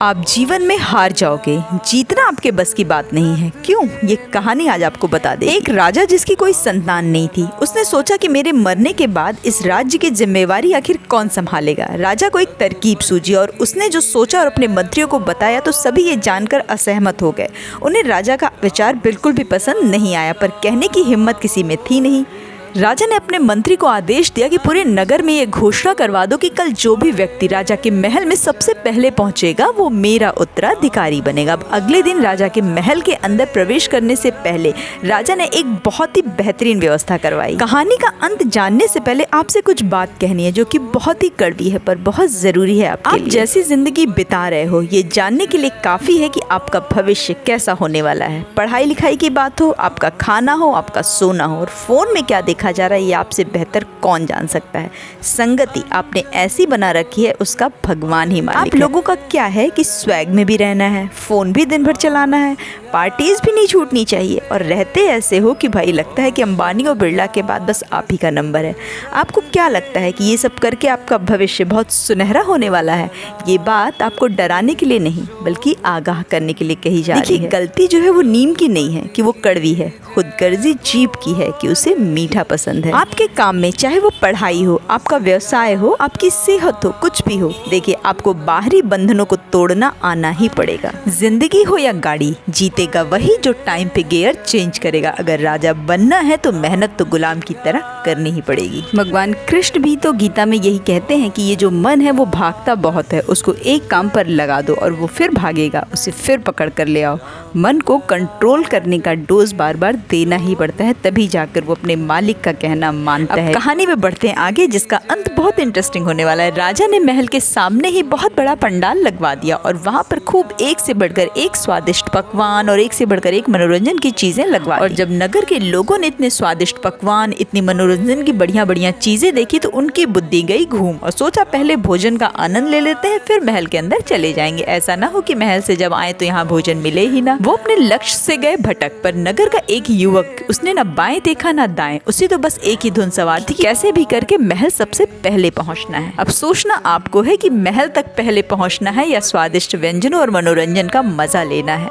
आप जीवन में हार जाओगे, जीतना आपके बस की बात नहीं है। क्यों? ये कहानी आज आपको बता दे। एक राजा जिसकी कोई संतान नहीं थी, उसने सोचा कि मेरे मरने के बाद इस राज्य की जिम्मेवारी आखिर कौन संभालेगा। राजा को एक तरकीब सूझी और उसने जो सोचा और अपने मंत्रियों को बताया तो सभी ये जानकर असहमत हो गए। उन्हें राजा का विचार बिल्कुल भी पसंद नहीं आया, पर कहने की हिम्मत किसी में थी नहीं। राजा ने अपने मंत्री को आदेश दिया कि पूरे नगर में ये घोषणा करवा दो कि कल जो भी व्यक्ति राजा के महल में सबसे पहले पहुंचेगा वो मेरा उत्तराधिकारी बनेगा। अब अगले दिन राजा के महल के अंदर प्रवेश करने से पहले राजा ने एक बहुत ही बेहतरीन व्यवस्था करवाई। कहानी का अंत जानने से पहले आपसे कुछ बात कहनी है जो कि बहुत ही कड़वी है पर बहुत जरूरी है आपके लिए। आप जैसी जिंदगी बिता रहे हो ये जानने के लिए काफी है कि आपका भविष्य कैसा होने वाला है। पढ़ाई लिखाई की बात हो, आपका खाना हो, आपका सोना हो, और फोन में क्या देखा जा रहा है ये आपसे बेहतर कौन जान सकता है। संगति आपने ऐसी बना रखी है उसका भगवान ही मालिक है। आप लोगों का क्या है कि स्वैग में भी रहना है, फोन भी दिन भर चलाना है, पार्टीज भी नहीं छूटनी चाहिए, और रहते ऐसे हो कि भाई लगता है कि अंबानी और बिरला के बाद बस आप ही का नंबर है। आपको क्या लगता है कि ये सब करके आपका भविष्य बहुत सुनहरा होने वाला है? ये बात आपको डराने के लिए नहीं बल्कि आगाह करने के लिए कही जा रही है। गलती जो है वो नीम की नहीं है कि वो कड़वी है, खुदगर्जी जीभ की है कि उसे मीठा पसंद है। आपके काम में चाहे वो पढ़ाई हो, आपका व्यवसाय हो, आपकी सेहत हो, कुछ भी हो, देखिए आपको बाहरी बंधनों को तोड़ना आना ही पड़ेगा। जिंदगी हो या गाड़ी, जीतेगा वही जो टाइम पे गियर चेंज करेगा। अगर राजा बनना है तो मेहनत तो गुलाम की तरह करनी ही पड़ेगी। भगवान कृष्ण भी तो गीता में यही कहते हैं कि ये जो मन है वो भागता बहुत है, उसको एक काम पर लगा दो और वो फिर भागेगा, उसे फिर पकड़ कर ले आओ। मन को कंट्रोल करने का डोज बार बार देना ही पड़ता है, तभी जाकर वो अपने मालिक का कहना मानता है। कहानी में बढ़ते हैं आगे जिसका अंत बहुत इंटरेस्टिंग होने वाला है। राजा ने महल के सामने ही बहुत बड़ा पंडाल लगवा दिया और वहाँ पर खूब एक से बढ़कर एक स्वादिष्ट पकवान और एक से बढ़कर एक मनोरंजन की चीजें लगवा दी। और जब नगर के लोगों ने इतने स्वादिष्ट पकवान, इतनी मनोरंजन की बढ़िया बढ़िया चीजें देखी तो उनकी बुद्धि गई घूम और सोचा पहले भोजन का आनंद ले लेते हैं फिर महल के अंदर चले जाएंगे। ऐसा ना हो कि महल से जब आए तो यहाँ भोजन मिले ही ना। वो अपने लक्ष्य से गए भटक, पर नगर का एक युवक, उसने ना बाएं देखा ना दाएं, उसे तो बस एक ही धुन सवार थी, कैसे भी करके महल सबसे पहले पहुंचना है। अब सोचना आपको है कि महल तक पहले पहुंचना है या स्वादिष्ट व्यंजनों और मनोरंजन का मजा लेना है।